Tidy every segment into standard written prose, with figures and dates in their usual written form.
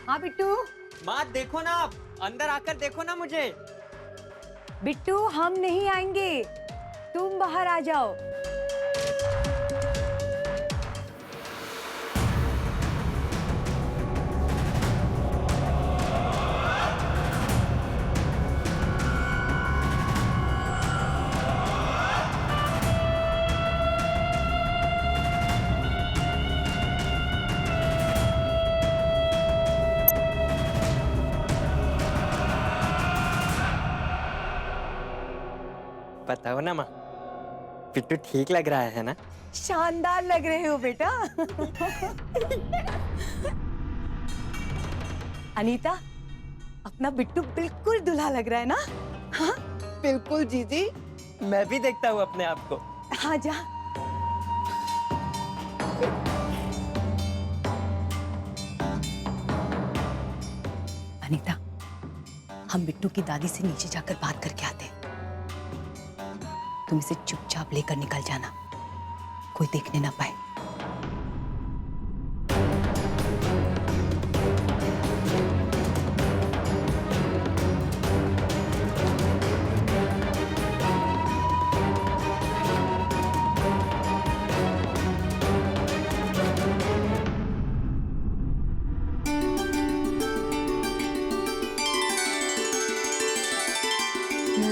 हाँ बिट्टू। माँ देखो ना, आप अंदर आकर देखो ना मुझे। बिट्टू हम नहीं आएंगे, तुम बाहर आ जाओ। बताओ ना माँ, पिट्टू ठीक लग रहा है ना? शानदार लग रहे हो बेटा। अनीता, अपना बिट्टू बिल्कुल दूल्हा लग रहा है ना? हाँ बिल्कुल जीजी, मैं भी देखता हूँ अपने आप को। हाँ जा। अनीता, हम बिट्टू की दादी से नीचे जाकर बात करके आते हैं। तुम इसे चुपचाप लेकर निकल जाना, कोई देखने ना पाए।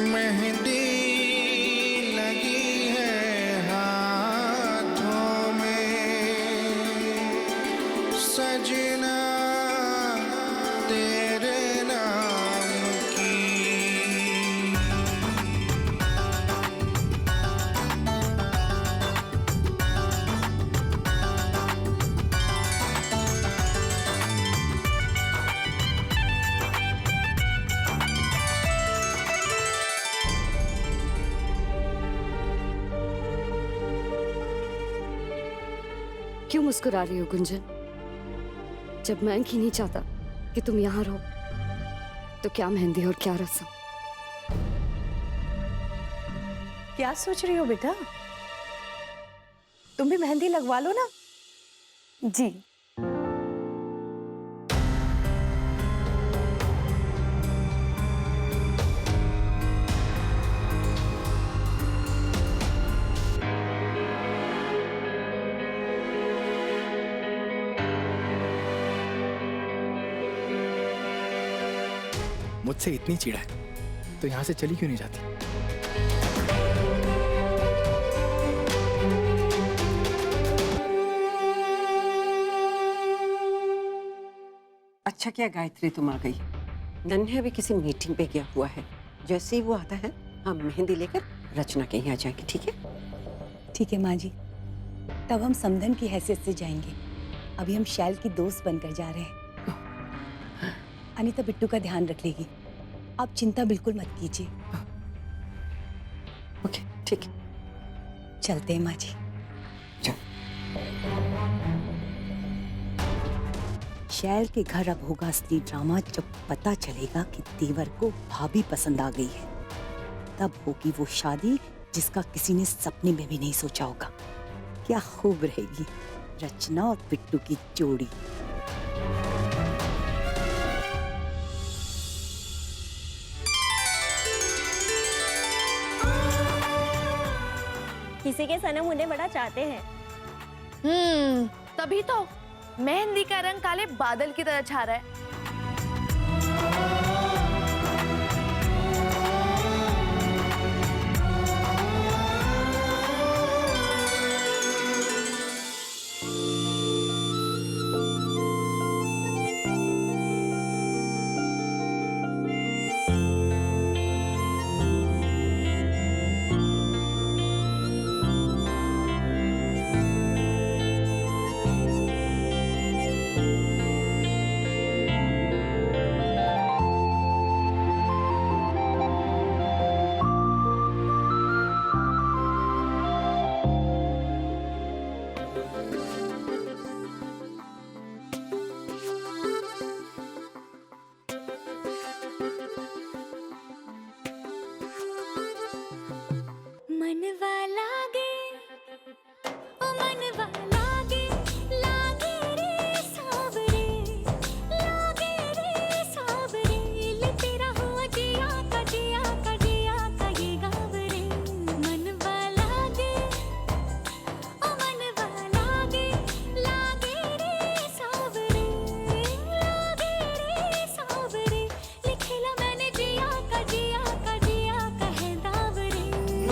मेहंदी लगी है हाथों में, सजना तेरे नाम की। क्यों मुस्कुरा रही हो गुंजन? जब मैं ही नहीं चाहता कि तुम यहाँ रहो, तो क्या मेहंदी और क्या रस्म? क्या सोच रही हो बेटा? तुम भी मेहंदी लगवा लो ना। जी। मुझसे इतनी चिढ़ा है तो यहाँ से चली क्यों नहीं जाती? अच्छा किया गायत्री तुम आ गई। नन्हे भी किसी मीटिंग पे गया हुआ है, जैसे ही वो आता है हम मेहंदी लेकर रचना के यहाँ आ जाएंगे। ठीक है? ठीक है माँ जी, तब हम समधन की हैसियत से जाएंगे। अभी हम शैल की दोस्त बनकर जा रहे हैं। अनीता बिट्टू का ध्यान रख लेगी, आप चिंता बिल्कुल मत कीजिए। ओके ठीक है, चलते हैं माँ जी। चल। शैल के घर अब होगा असली ड्रामा, जब पता चलेगा कि देवर को भाभी पसंद आ गई है। तब होगी वो शादी जिसका किसी ने सपने में भी नहीं सोचा होगा। क्या खूब रहेगी रचना और बिट्टू की जोड़ी। किसी के सनम उन्हें बड़ा चाहते हैं। तभी तो मेहंदी का रंग काले बादल की तरह छा रहा है।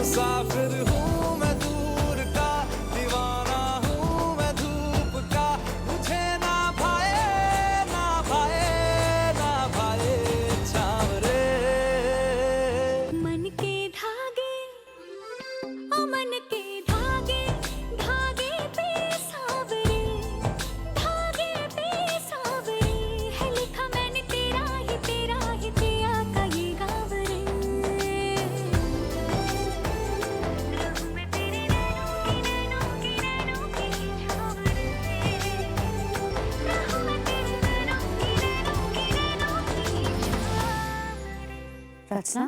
मुसाफिर हूँ मैं दूर का, दीवाना हूँ मैं धूप का, मुझे ना भाए ना भाए ना भाए छावरे। मन के धागे, ओ मन के धागे, धागे पे सावरे, धागे पे सावरे, है लिखा मैंने तेरा ही दिया का ये गावरे। रहूं मैं तेरे नैनों की छावरे, रहूं मैं तेरे नैनों की छावरे। रचना,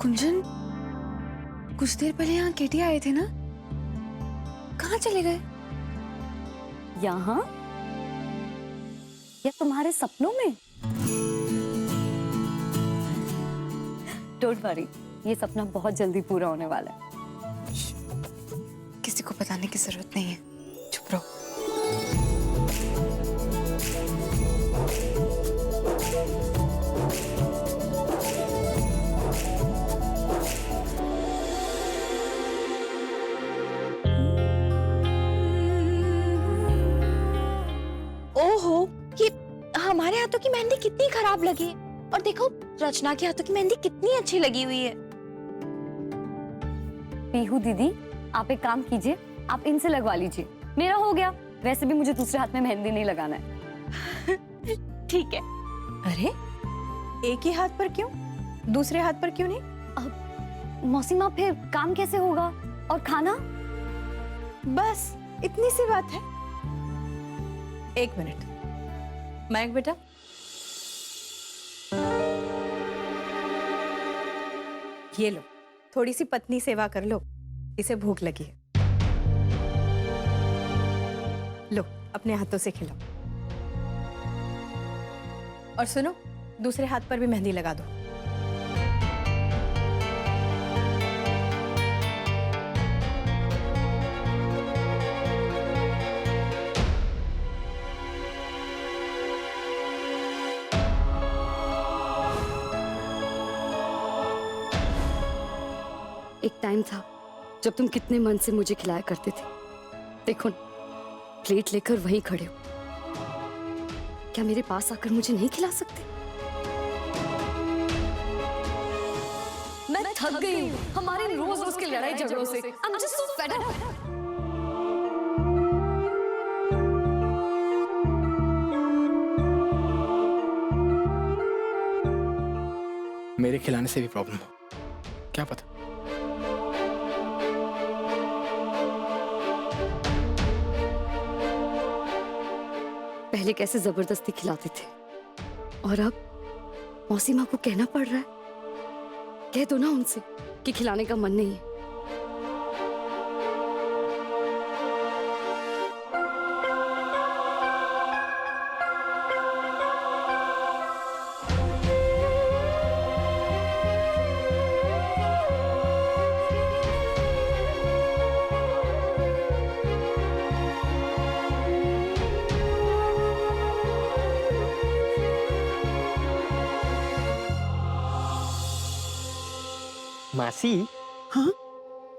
कुंजन, कुछ देर पहले यहाँ केटी आए थे ना? कहाँ चले गए? यहाँ या तुम्हारे सपनों में? डोंट वरी, ये सपना बहुत जल्दी पूरा होने वाला है। किसी को बताने की जरूरत नहीं है, चुप रहो। ओहो, ये हमारे हाथों की मेहंदी कितनी खराब लगी है, और देखो रचना के हाथों की मेहंदी कितनी अच्छी लगी हुई है। पीहू दीदी, आप एक काम कीजिए, आप इनसे लगवा लीजिए, मेरा हो गया। वैसे भी मुझे दूसरे हाथ में मेहंदी नहीं लगाना है। ठीक है। अरे एक ही हाथ पर क्यों, दूसरे हाथ पर क्यों नहीं? मौसी माँ, फिर काम कैसे होगा और खाना? बस इतनी सी बात है। एक मिनट, मयंक बेटा, ये लो, थोड़ी सी पत्नी सेवा कर लो, इसे भूख लगी है। लो, अपने हाथों से खिलाओ। और सुनो, दूसरे हाथ पर भी मेहंदी लगा दो। एक टाइम था जब तुम कितने मन से मुझे खिलाया करते थे। देखो, प्लेट लेकर वहीं खड़े हो। क्या मेरे पास आकर मुझे नहीं खिला सकते? मैं थक गई हूँ हमारे रोज रोज के लड़ाई झगड़ों से। I'm just so fed up. मेरे खिलाने से भी प्रॉब्लम हो, क्या पता। पहले कैसे जबरदस्ती खिलाते थे, और अब मौसी माँ को कहना पड़ रहा है। कह दो ना उनसे कि खिलाने का मन नहीं है। मासी, हाँ?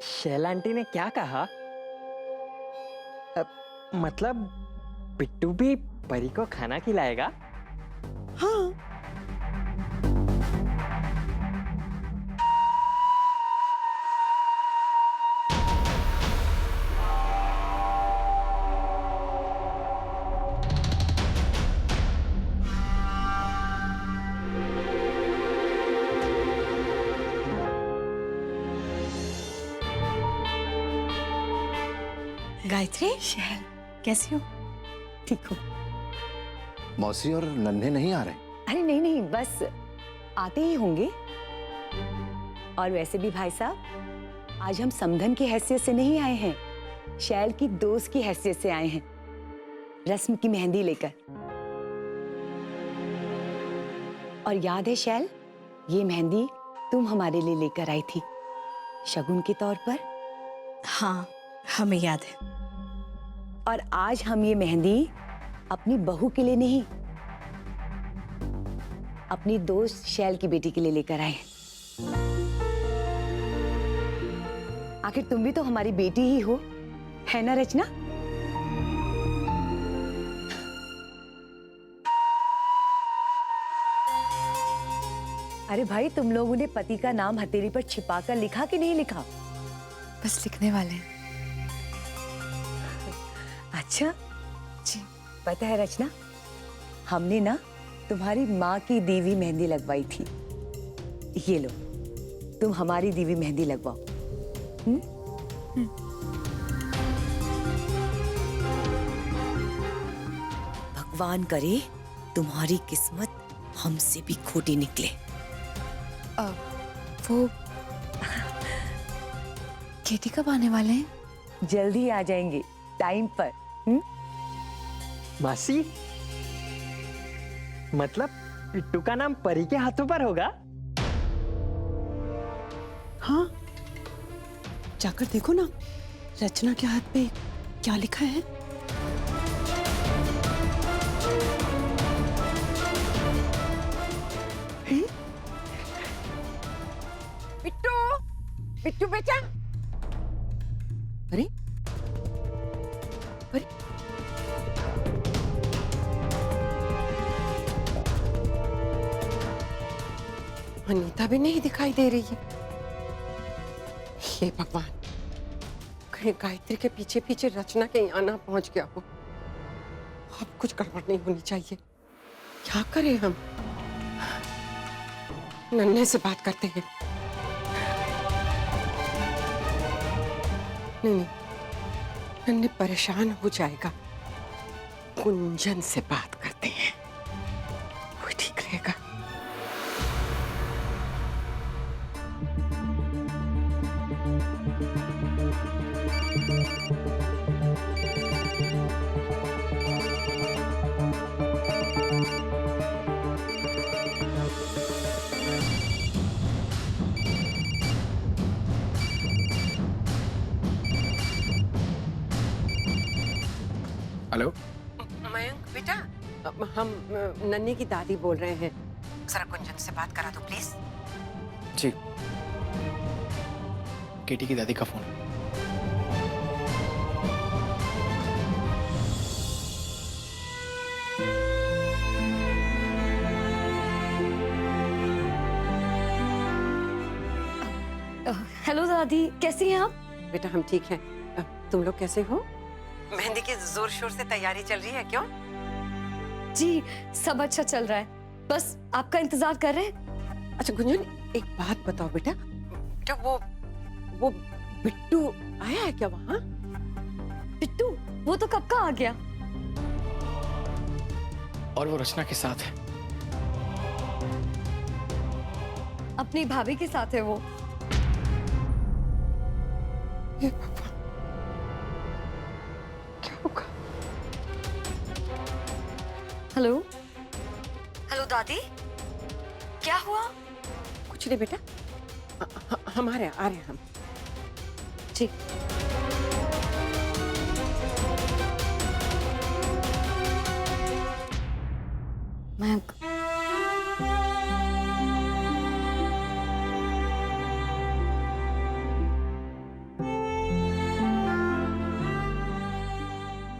शैल आंटी ने क्या कहा? मतलब पिट्टू भी परी को खाना खिलाएगा? हाँ। गायत्री, शहल, कैसी हो? ठीक हो? मौसी और नन्हे नहीं आ रहे? अरे नहीं नहीं, बस आते ही होंगे। और वैसे भी भाई साहब, आज हम समधन की हैसियत से नहीं आए हैं, शैल की दोस्त की हैसियत से आए हैं, रस्म की मेहंदी लेकर। और याद है शैल, ये मेहंदी तुम हमारे लिए लेकर आई थी शगुन के तौर पर। हाँ, हमें याद है। और आज हम ये मेहंदी अपनी बहू के लिए नहीं, अपनी दोस्त शैल की बेटी के लिए लेकर आए। आखिर तुम भी तो हमारी बेटी ही हो, है ना रचना? अरे भाई, तुम लोगों ने पति का नाम हथेली पर छिपाकर लिखा कि नहीं लिखा? बस लिखने वाले हैं। अच्छा जी। पता है रचना, हमने ना तुम्हारी माँ की दी हुई मेहंदी लगवाई थी। ये लो, तुम हमारी दी हुई मेहंदी लगवाओ। भगवान करे तुम्हारी किस्मत हमसे भी खोटी निकले। वो केटी कब आने वाले हैं? जल्दी आ जाएंगे, टाइम पर। मासी, मतलब पिट्टू का नाम परी के हाथों पर होगा? हाँ, जाकर देखो ना रचना के हाथ पे क्या लिखा है। पिट्टू, पिट्टू बेटा। अरे अरे, अनीता भी नहीं दिखाई दे रही है। हे भगवान, कहीं गायत्री के पीछे पीछे रचना के यहाँ ना पहुंच गया हो। अब कुछ गड़बड़ नहीं होनी चाहिए। क्या करें हम? नन्हे से बात करते हैं। नहीं, नन्हे परेशान हो जाएगा। कुंजन से बात करते हैं, वो ठीक रहेगा। हेलो, मयंक बेटा, हम नन्हे की दादी बोल रहे हैं। जरा कुंजन से बात करा दो प्लीज। जी। केटी की दादी का फोन। हेलो दादी, कैसी हैं आप? बेटा हम ठीक हैं। तुम लोग कैसे हो? मेहंदी की जोर शोर से तैयारी चल रही है क्यों? जी, सब अच्छा चल रहा है, बस आपका इंतजार कर रहे हैं। अच्छा गुंजन, एक बात बताओ बेटा, बेटा वो बिट्टू आया है क्या वहाँ? पिट्टू, वो तो कब का आ गया। और वो रचना के साथ है। अपनी भाभी के साथ है वो। हे भगवान, क्या होगा? हेलो हेलो दादी, क्या हुआ? कुछ नहीं बेटा, हम आ रहे हैं हम। जी। मयंक,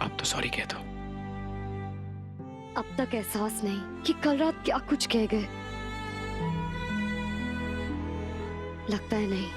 आप तो सॉरी कह दो। अब तक एहसास नहीं कि कल रात क्या कुछ कह गए। लगता है नहीं।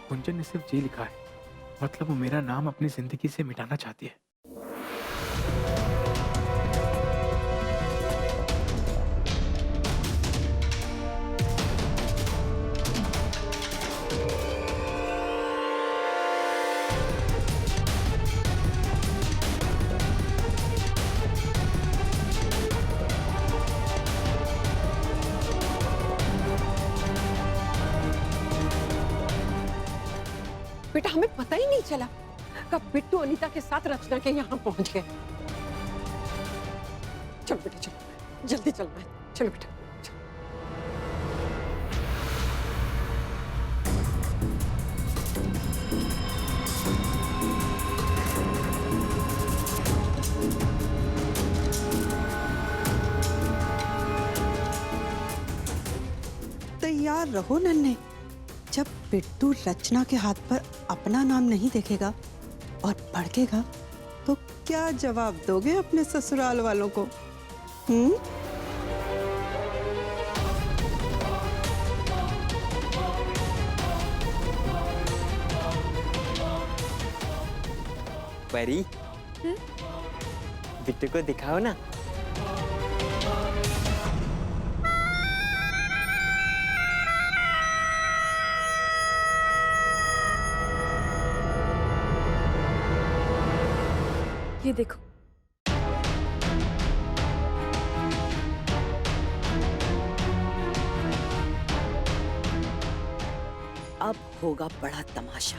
कुंजन ने सिर्फ जी लिखा है, मतलब वो मेरा नाम अपनी जिंदगी से मिटाना चाहती है। बेटा हमें पता ही नहीं चला कब बिट्टू अनीता के साथ रचना के यहाँ पहुंच गए। चलो बेटा चलो, जल्दी चलना है, चलो बेटा। तैयार रहो नन्हे, जब बिट्टू रचना के हाथ पर अपना नाम नहीं देखेगा और भड़केगा तो क्या जवाब दोगे अपने ससुराल वालों को? परी, बिट्टू को दिखाओ ना। ये देखो। अब होगा बड़ा तमाशा।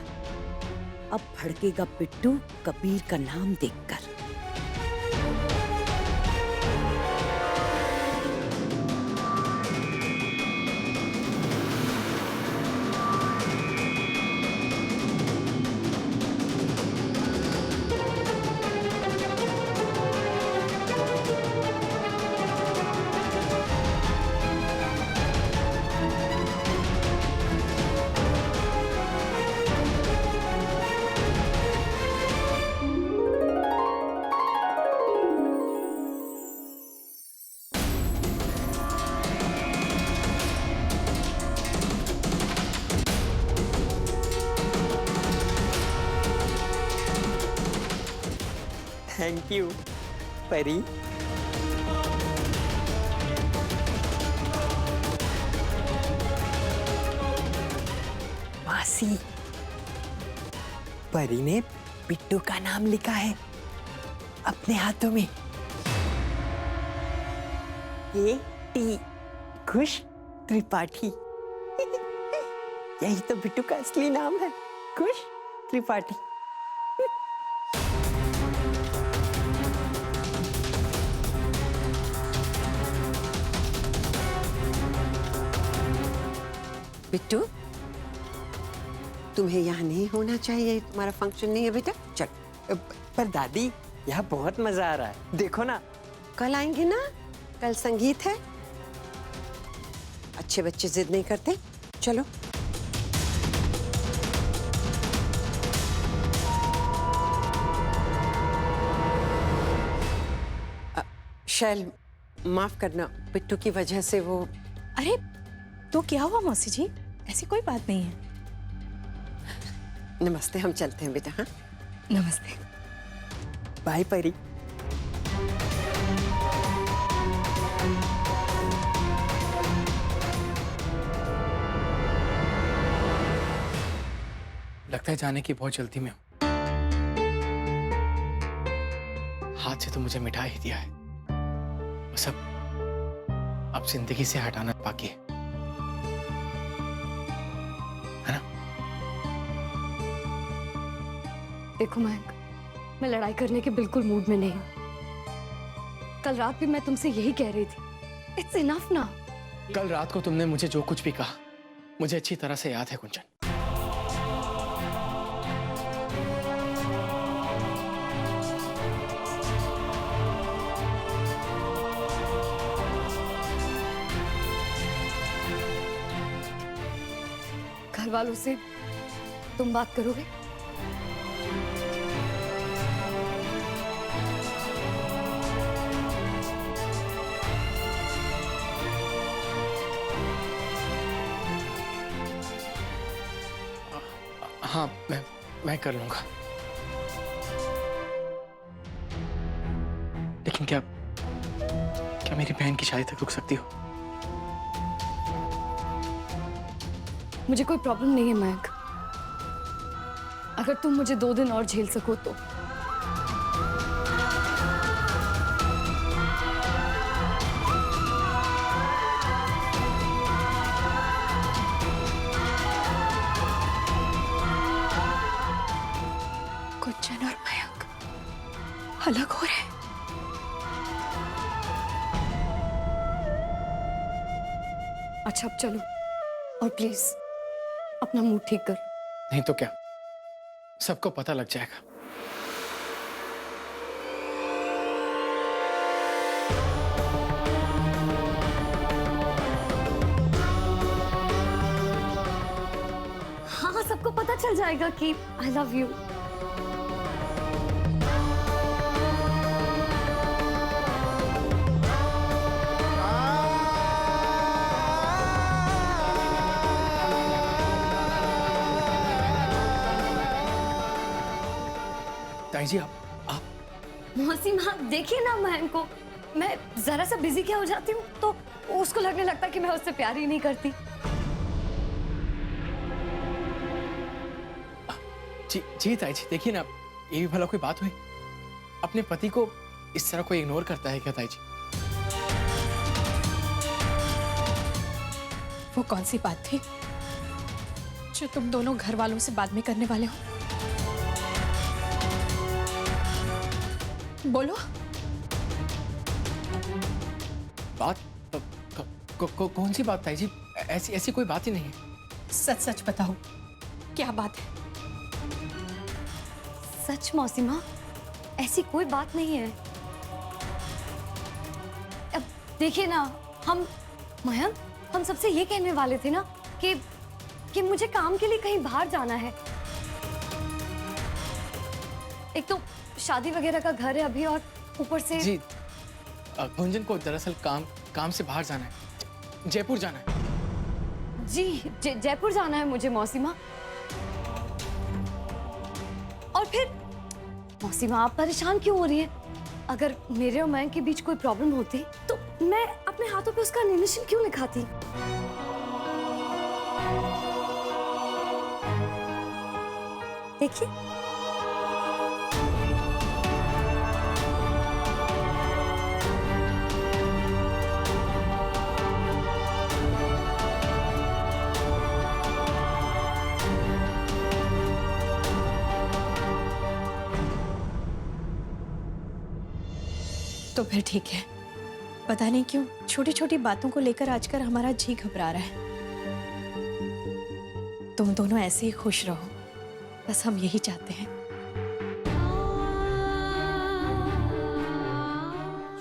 अब भड़केगा बिट्टू कबीर का नाम देखकर। थैंक यू परी। मासी, परी ने बिट्टू का नाम लिखा है अपने हाथों में। ये टी खुश त्रिपाठी। यही तो बिट्टू का असली नाम है, खुश त्रिपाठी। बिट्टू, तुम्हें यहाँ नहीं होना चाहिए, तुम्हारा फंक्शन नहीं है बेटा। चल। पर दादी, यहाँ बहुत मजा आ रहा है, देखो ना। कल आएंगे ना, कल संगीत है। अच्छे बच्चे जिद नहीं करते, चलो। शैल, माफ करना, बिट्टू की वजह से वो। अरे तो क्या हुआ मौसी जी, ऐसी कोई बात नहीं है। नमस्ते, हम चलते हैं बेटा। हाँ, नमस्ते। बाय परी। लगता है जाने की बहुत जल्दी में हूं। हाथ से तो मुझे मिटा ही दिया है, बस अब जिंदगी से हटाना बाकी है ना? देखो मयंक, मैं लड़ाई करने के बिल्कुल मूड में नहीं हूं। कल रात भी मैं तुमसे यही कह रही थी, इट्स इनफ ना। कल रात को तुमने मुझे जो कुछ भी कहा मुझे अच्छी तरह से याद है कुंचन। घर वालों से तुम बात करोगे? हाँ, मैं कर लूंगा, लेकिन क्या मेरी बहन की शादी तक रुक सकती हो? मुझे कोई प्रॉब्लम नहीं है मयंक, अगर तुम मुझे 2 दिन और झेल सको तो। अलग हो रहे हैं। अच्छा अब चलो, और प्लीज अपना मूड ठीक कर। नहीं तो क्या, सबको पता लग जाएगा। हाँ, सबको पता चल जाएगा कि आई लव यू। ताई जी आप मौसी माँ देखिए ना महन को, मैं जरा सा बिजी क्या हो जाती हूँ तो उसको लगने लगता कि मैं उससे प्यार ही नहीं करती। जी ताई जी, देखिए ना, ये भी भला कोई बात हुई? अपने पति को इस तरह कोई इग्नोर करता है क्या ताई जी? वो कौन सी बात थी जो तुम दोनों घर वालों से बाद में करने वाले हो? बोलो। बात कौन सी बात ताई जी? ऐसी कोई बात ही नहीं है। सच सच बताओ, क्या बात है? सच मौसी माँ, ऐसी कोई बात नहीं है। अब देखिए ना, मयंक, हम सबसे ये कहने वाले थे ना कि मुझे काम के लिए कहीं बाहर जाना है। एक तो शादी वगैरह का घर है अभी, और ऊपर से जी गुंजन को दरअसल काम से बाहर जाना है, जयपुर जाना है। जी जयपुर जाना है मुझे मौसी माँ। और फिर मौसी माँ, आप परेशान क्यों हो रही है? अगर मेरे और मयंक के बीच कोई प्रॉब्लम होती तो मैं अपने हाथों पे उसका निमिशन क्यों लिखाती? देखिए, तो फिर ठीक है। पता नहीं क्यों छोटी छोटी बातों को लेकर आजकल हमारा जी घबरा रहा है। तुम दोनों ऐसे ही खुश रहो, बस हम यही चाहते हैं।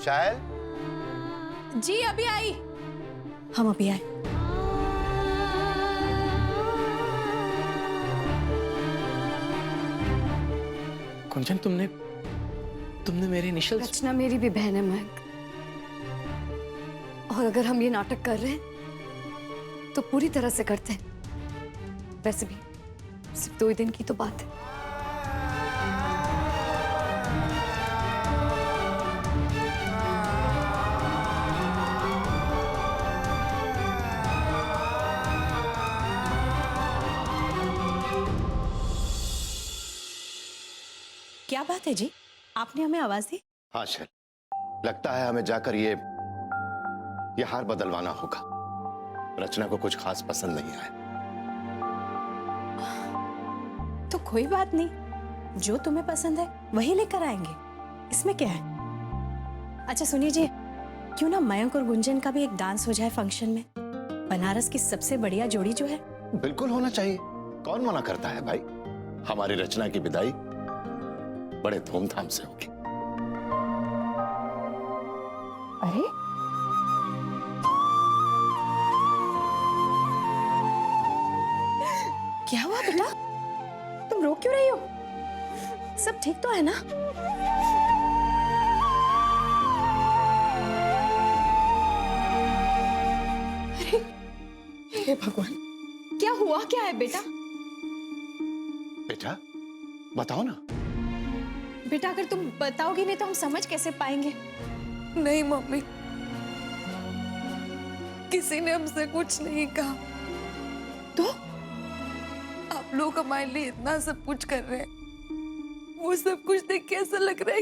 शायल, जी अभी आई। हम अभी आए। गुंजन, तुमने मेरे इनिशियल रचना मेरी भी बहन है मयंक, और अगर हम ये नाटक कर रहे हैं तो पूरी तरह से करते हैं। वैसे भी सिर्फ 2 ही दिन की तो बात है। क्या बात है जी, आपने हमें आवाज दी? हाँ शैल, लगता है हमें जाकर ये हार बदलवाना होगा। रचना को कुछ खास पसंद नहीं आया। तो कोई बात नहीं, जो तुम्हें पसंद है वही लेकर आएंगे, इसमें क्या है। अच्छा सुनिए जी, क्यों ना मयंक और गुंजन का भी एक डांस हो जाए फंक्शन में। बनारस की सबसे बढ़िया जोड़ी जो है। बिल्कुल होना चाहिए, कौन मना करता है भाई। हमारी रचना की विदाई बड़े धूमधाम से होगी। अरे क्या हुआ बेटा, तुम रो क्यों रही हो? सब ठीक तो है ना? अरे हे भगवान, क्या हुआ क्या है बेटा? बेटा बताओ ना। बेटा अगर तुम बताओगी नहीं तो हम समझ कैसे पाएंगे? नहीं मम्मी, किसी ने हमसे कुछ नहीं कहा। तो आप लोग हमारे लिए इतना सब कुछ कर रहे हैं, वो सब कुछ देख के ऐसा लग रहा है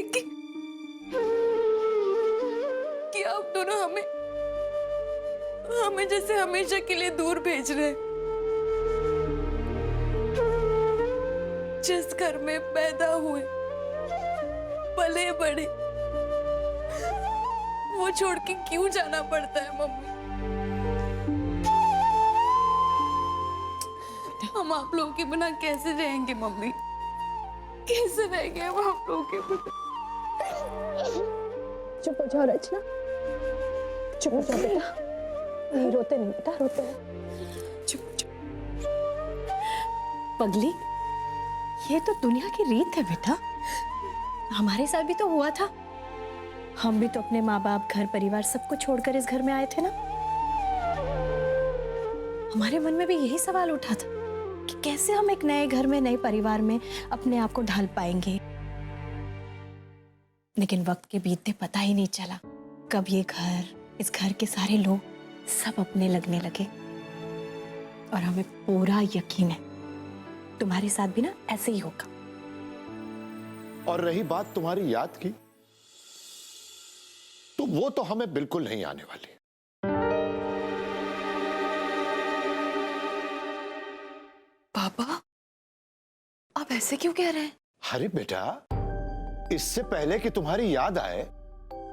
कि आप दोनों हमें जैसे हमेशा के लिए दूर भेज रहे हैं। जिस घर में पैदा हुए, पले बड़े, वो छोड़ के क्यों जाना पड़ता है मम्मी? हम आप लोगों के बिना कैसे रहेंगे मम्मी? कैसे रहेंगे हम आप लोगों के बिना? चुप हो जाओ रचना, चुप हो जाओ बेटा। नहीं रोते नहीं बेटा, रोते नहीं। चुप चुप। पगली, ये तो दुनिया की रीत है बेटा। हमारे साथ भी तो हुआ था। हम भी तो अपने माँ बाप, घर परिवार सबको छोड़कर इस घर में आए थे ना। हमारे मन में भी यही सवाल उठा था कि कैसे हम एक नए घर में, नए परिवार में अपने आप को ढाल पाएंगे। लेकिन वक्त के बीतते पता ही नहीं चला कब ये घर, इस घर के सारे लोग सब अपने लगने लगे। और हमें पूरा यकीन है तुम्हारे साथ भी ना ऐसे ही होगा। और रही बात तुम्हारी याद की, तो वो तो हमें बिल्कुल नहीं आने वाली। पापा, आप ऐसे क्यों कह रहे हैं? अरे बेटा, इससे पहले कि तुम्हारी याद आए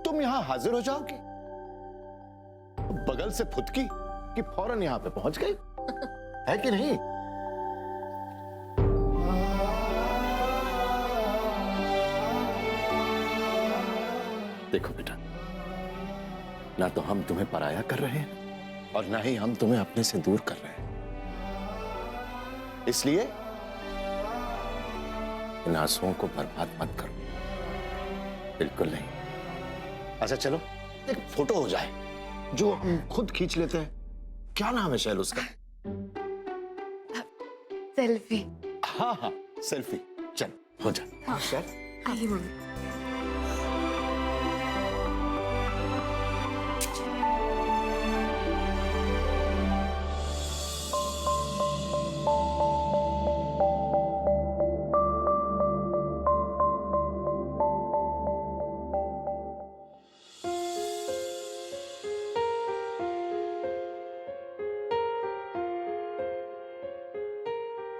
तुम यहां हाजिर हो जाओगे। बगल से फुदकी कि फौरन यहां पे पहुंच गई। है कि नहीं? देखो बेटा, ना तो हम तुम्हें पराया कर रहे हैं और ना ही हम तुम्हें अपने से दूर कर रहे हैं। इसलिए इन आंसुओं को बर्बाद मत करो, बिल्कुल नहीं। अच्छा चलो एक फोटो हो जाए जो हम खुद खींच लेते हैं। क्या नाम है शैल उसका? सेल्फी। हाँ हाँ, सेल्फी। चल हो जा। हाँ शैल, आइए मम्मी।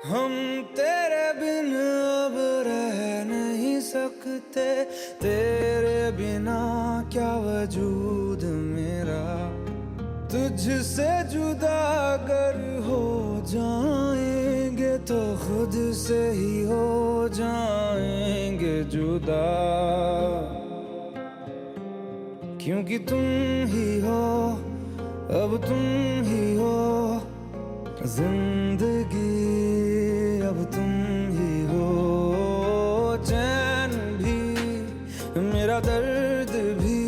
हम तेरे बिन अब रह नहीं सकते, तेरे बिना क्या वजूद मेरा। तुझसे जुदा अगर हो जाएंगे तो खुद से ही हो जाएंगे जुदा। क्योंकि तुम ही हो, अब तुम ही हो जिंदगी, अब तुम ही हो चैन भी, मेरा दर्द भी,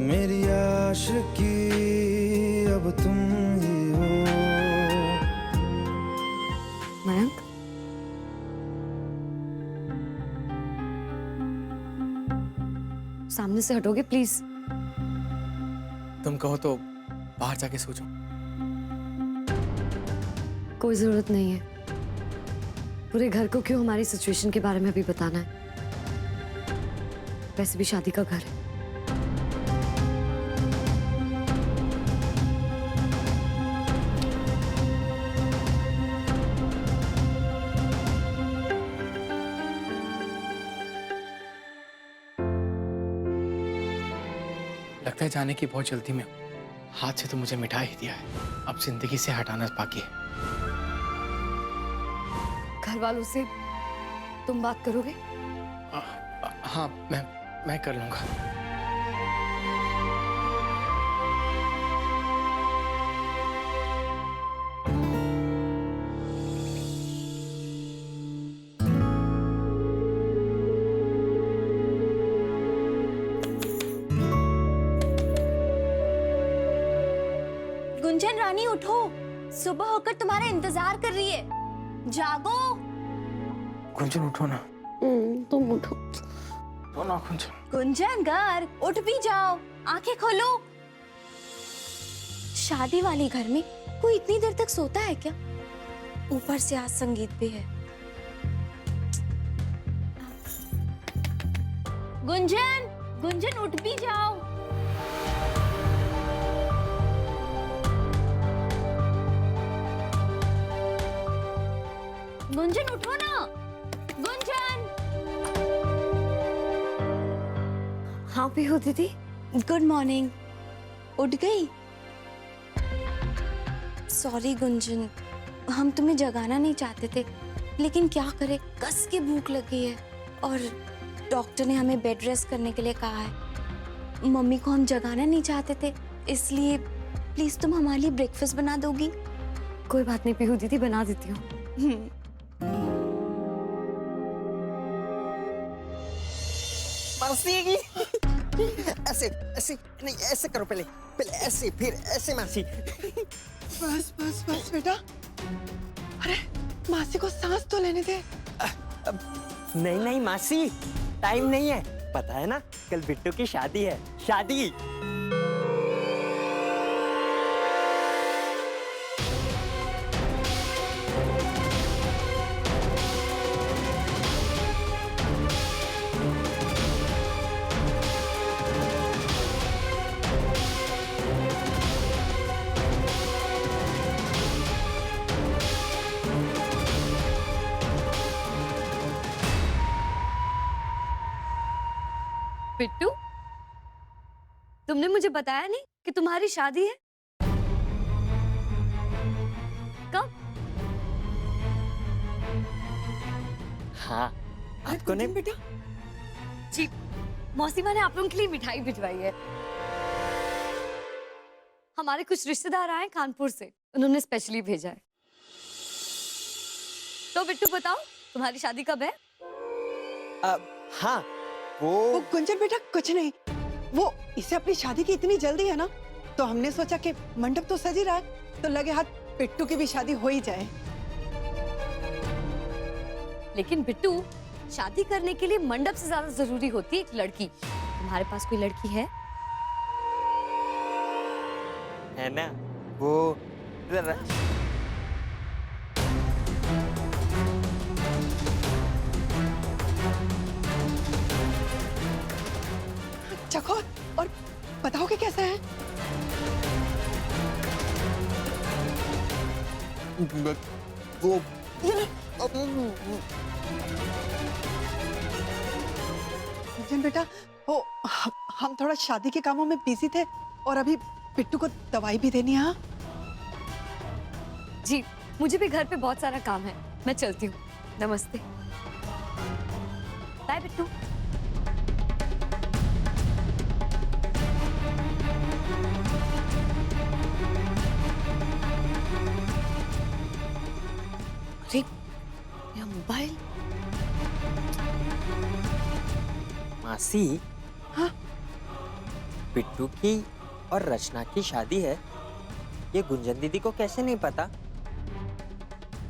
मेरी आशिकी, अब तुम ही हो। मयंक, सामने से हटोगे प्लीज? तुम कहो तो बाहर जाके सो जाओ। कोई जरूरत नहीं है। पूरे घर को क्यों हमारी सिचुएशन के बारे में भी बताना है? वैसे भी शादी का घर है। लगता है जाने की बहुत जल्दी में हूं। हाथ से तो मुझे मिटा ही दिया है, अब जिंदगी से हटाना बाकी है। घर वालों से तुम बात करोगे? हाँ, मैं कर लूंगा। गुंजन रानी उठो, सुबह होकर तुम्हारा इंतजार कर रही है। जागो। गुंजन उठो ना। तुम उठो। तो ना गुंजन। गुंजन घर, उठ भी जाओ, आंखें खोलो। शादी वाले घर में कोई इतनी देर तक सोता है क्या? ऊपर से आज संगीत भी है। गुंजन, गुंजन उठ भी जाओ। गुंजन उठो ना। गुंजन। हाँ पीहू दीदी। Good morning. उठ गई? सॉरी गुंजन, हम तुम्हें जगाना नहीं चाहते थे, लेकिन क्या करें, कस के भूख लगी है और डॉक्टर ने हमें बेड रेस्ट करने के लिए कहा है। मम्मी को हम जगाना नहीं चाहते थे, इसलिए प्लीज तुम हमारे लिए ब्रेकफास्ट बना दोगी? कोई बात नहीं पीहू दीदी, बना देती हूँ। मासी ऐसे ऐसे नहीं, ऐसे करो, पहले पहले ऐसे, फिर ऐसे मासी। बस बस बस बेटा, अरे मासी को सांस तो लेने दे। नहीं नहीं मासी, टाइम नहीं है, पता है ना कल बिट्टू की शादी है, शादी। बिट्टू, तुमने मुझे बताया नहीं कि तुम्हारी शादी है? कब? हाँ, आपको नहीं बेटा? जी, मौसीमा ने आप लोगों के लिए मिठाई भिजवाई है। हमारे कुछ रिश्तेदार आए कानपुर से, उन्होंने स्पेशली भेजा है। तो बिट्टू बताओ, तुम्हारी शादी कब है? हाँ, वो गुंजन बेटा कुछ नहीं, वो इसे अपनी शादी की इतनी जल्दी है ना, तो हमने सोचा कि मंडप तो सज ही रहा है, तो लगे हाथ बिट्टू की भी शादी हो ही जाए। लेकिन बिट्टू, शादी करने के लिए मंडप से ज्यादा जरूरी होती है एक लड़की। तुम्हारे पास कोई लड़की है? है ना वो चखो और बताओ कि कैसा है। वो गुंजन बेटा, वो हम थोड़ा शादी के कामों में बिजी थे और अभी बिट्टू को दवाई भी देनी है। हाँ? जी, मुझे भी घर पे बहुत सारा काम है, मैं चलती हूँ। नमस्ते। बाय बिट्टू। अरे, मेरा मोबाइल। मासी, हाँ? बिट्टू की और रचना की शादी है, ये गुंजन दीदी को कैसे नहीं पता?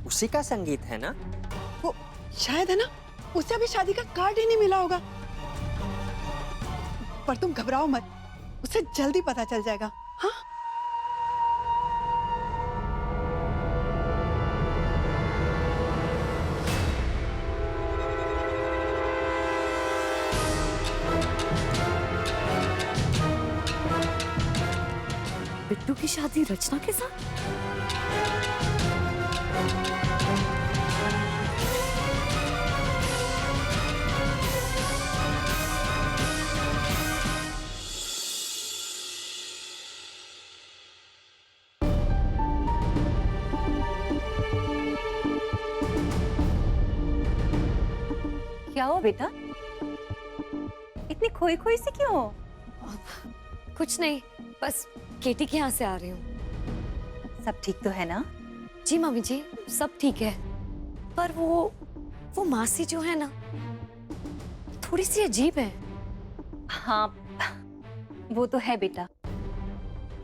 उसी का संगीत है ना? वो शायद है ना, उसे अभी शादी का कार्ड ही नहीं मिला होगा। पर तुम घबराओ मत, उसे जल्दी पता चल जाएगा। हाँ? बिट्टू की शादी रचना के साथ? क्या हो बेटा, इतनी खोई खोई सी क्यों हो? कुछ नहीं, बस केटी के यहाँ से आ रही हूँ। सब ठीक तो है ना? जी मम्मी जी, सब ठीक है, पर वो मासी जो है ना, थोड़ी सी अजीब है। हाँ, वो तो है बेटा।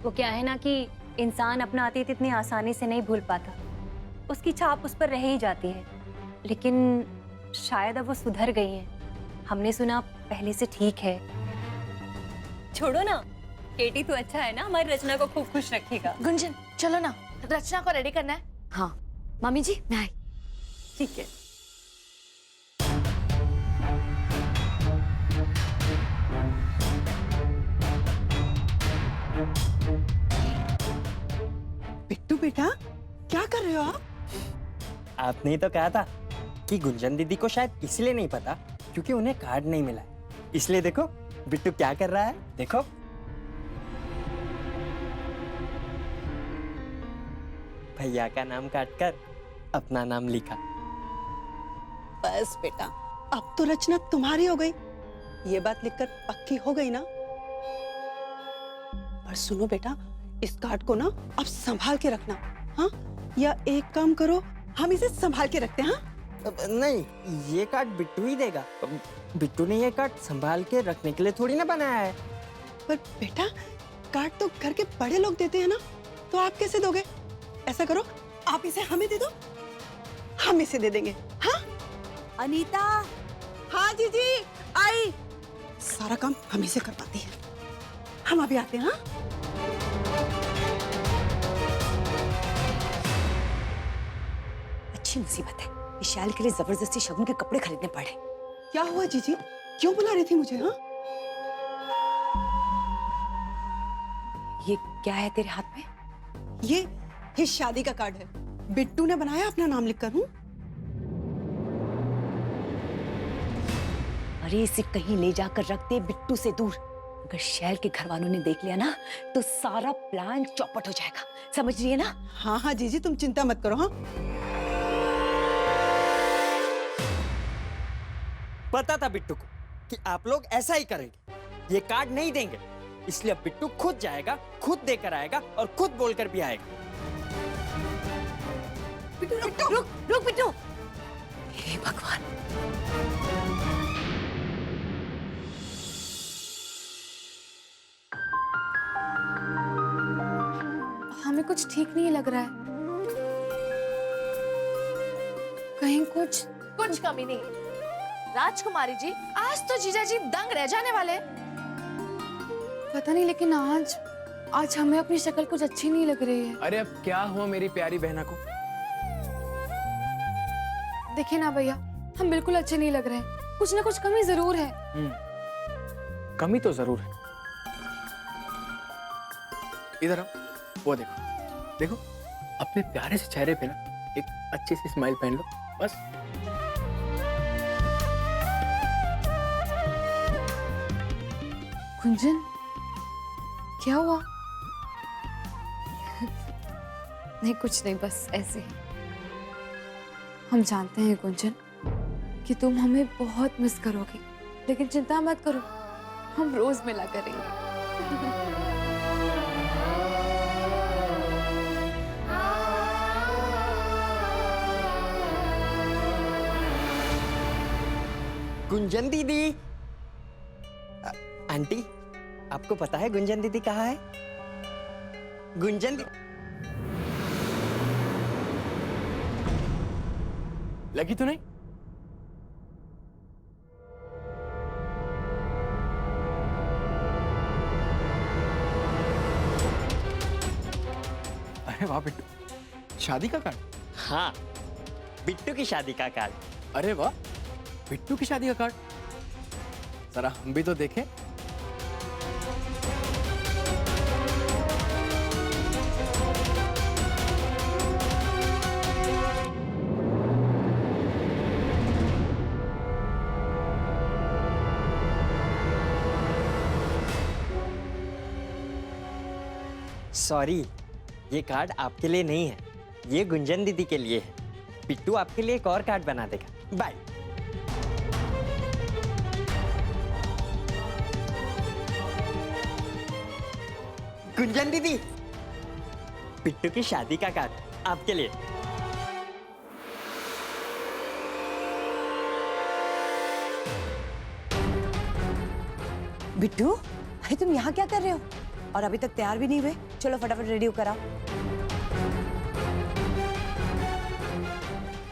वो क्या है ना कि इंसान अपना अतीत इतनी आसानी से नहीं भूल पाता, उसकी छाप उस पर रह ही जाती है। लेकिन शायद अब वो सुधर गई हैं। हमने सुना पहले से ठीक है। छोड़ो ना, केटी तो अच्छा है ना, हमारी रचना को खूब खुश रखेगा। गुंजन चलो ना, रचना को रेडी करना है। हाँ मम्मी जी, मैं आई। ठीक है। बिट्टू बेटा, क्या कर रहे हो आप? आपने ही तो कहा था कि गुंजन दीदी को शायद इसलिए नहीं पता क्योंकि उन्हें कार्ड नहीं मिला है। इसलिए देखो बिट्टू क्या कर रहा है देखो। भैया का नाम काटकर अपना नाम लिखा। बस बेटा, अब तो रचना तुम्हारी हो गई। ये बात लिखकर पक्की हो गई ना। पर सुनो बेटा, इस कार्ड को ना अब संभाल के रखना, हाँ? या एक काम करो, हम इसे संभाल के रखते हैं, हाँ? नहीं, ये कार्ड बिट्टू ही देगा। बिट्टू ने ये कार्ड संभाल के रखने के लिए थोड़ी ना बनाया है। पर बेटा, कार्ड तो घर के बड़े लोग देते हैं ना, तो आप कैसे दोगे? ऐसा करो, आप इसे हमें दे दो, हम इसे दे देंगे, हाँ? अनीता, हाँ जीजी, आई। सारा काम हम इसे करवाती है। हम अभी आते हैं, हाँ? अच्छी मुसीबत है, इस शैल के लिए जबरदस्ती शगुन के कपड़े खरीदने पड़े। क्या हुआ जीजी? क्यों बुला रही थी मुझे, हाँ? ये क्या है तेरे हाथ में? ये शादी का कार्ड है। बिट्टू ने बनाया अपना नाम लिखकर, हूँ। अरे इसे कहीं ले जाकर रख दे बिट्टू से दूर। अगर शैल के घर वालों ने देख लिया ना तो सारा प्लान चौपट हो जाएगा, समझ रही है ना? हाँ हाँ जीजी, तुम चिंता मत करो, हाँ? पता था बिट्टू को कि आप लोग ऐसा ही करेंगे। ये कार्ड नहीं देंगे, इसलिए अब बिट्टू खुद जाएगा, खुद देकर आएगा और खुद बोलकर भी आएगा। बिट्टू रुक रुक बिट्टू। हे भगवान। हमें कुछ ठीक नहीं लग रहा है। कहीं कुछ कमी नहीं है। राजकुमारी जी, आज तो जीजा जी दंग रह जाने वाले हैं। पता नहीं, लेकिन आज हमें अपनी शक्ल कुछ अच्छी नहीं लग रही है। अरे अब क्या हुआ मेरी प्यारी बहना को? देखिए ना भैया, हम बिल्कुल अच्छे नहीं लग रहे हैं। कुछ ना कुछ कमी जरूर है। कमी तो जरूर है। इधर आओ, वो देखो देखो, अपने प्यारे से चेहरे पे ना एक अच्छी सी स्माइल पहन लो, बस। गुंजन, क्या हुआ? नहीं, कुछ नहीं, बस ऐसे ही। हम जानते हैं गुंजन कि तुम हमें बहुत मिस करोगी, लेकिन चिंता मत करो, हम रोज मिला करेंगे। गुंजन दीदी। आंटी, आपको पता है गुंजन दीदी कहाँ है? गुंजन दीदी लगी तो नहीं? अरे वाह बिट्टू, शादी का कार्ड? हाँ, बिट्टू की शादी का कार्ड। अरे वाह, बिट्टू की शादी का कार्ड, जरा हम भी तो देखें। सॉरी, ये कार्ड आपके लिए नहीं है, ये गुंजन दीदी के लिए है। बिट्टू आपके लिए एक और कार्ड बना देगा। बाय। गुंजन दीदी, बिट्टू की शादी का कार्ड आपके लिए। बिट्टू, अरे तुम यहाँ क्या कर रहे हो? और अभी तक तैयार भी नहीं हुए? चलो फटाफट रेडी हो कराओ।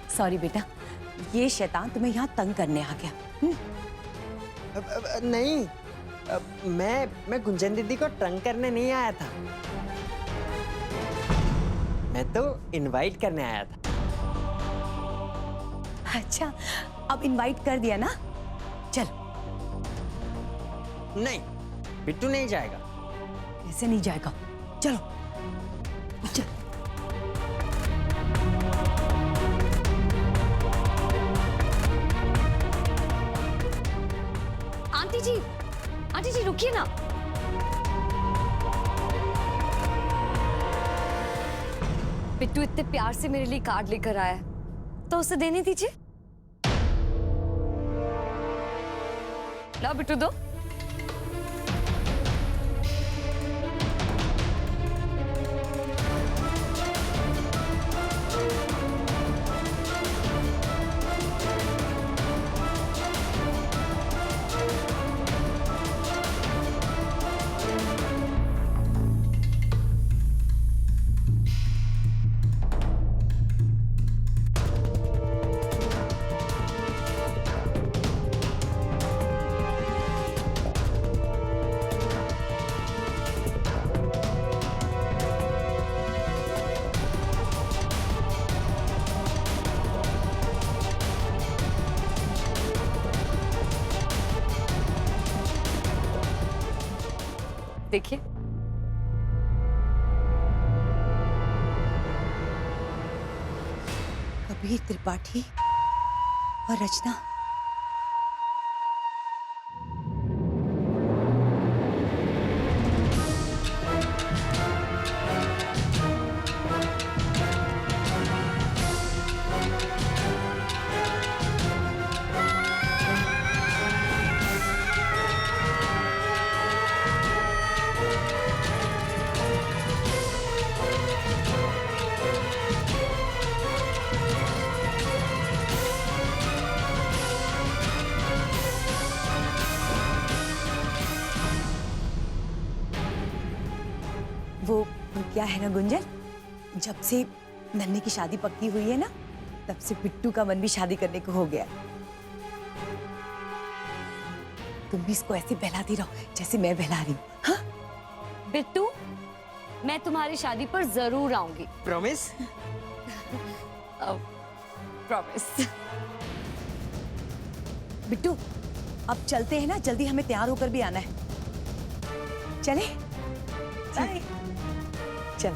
सॉरी बेटा, ये शैतान तुम्हें यहाँ तंग करने आ गया। नहीं, मैं गुंजन दीदी को तंग करने नहीं आया था, मैं तो इनवाइट करने आया था। अच्छा, अब इनवाइट कर दिया ना? चल। नहीं, बिट्टू नहीं जाएगा। कैसे नहीं जाएगा? चलो चल। आंटी जी, देखिए ना। बिट्टू इतने प्यार से मेरे लिए कार्ड लेकर आया है, तो उसे देने दीजिए। लाओ बिट्टू, दो। देखिए, कबीर त्रिपाठी और रचना। वो क्या है ना गुंजन, जब से नन्हे की शादी पक्की हुई है ना, तब से बिट्टू का मन भी शादी करने को हो गया। तुम भी इसको ऐसे बहलाती रहो जैसे मैं बहला रही हूँ। हाँ? बिट्टू, मैं तुम्हारी शादी पर जरूर आऊंगी। प्रॉमिस? प्रॉमिस। बिट्टू, अब चलते हैं ना, जल्दी हमें तैयार होकर भी आना है। चले? बाय। चल।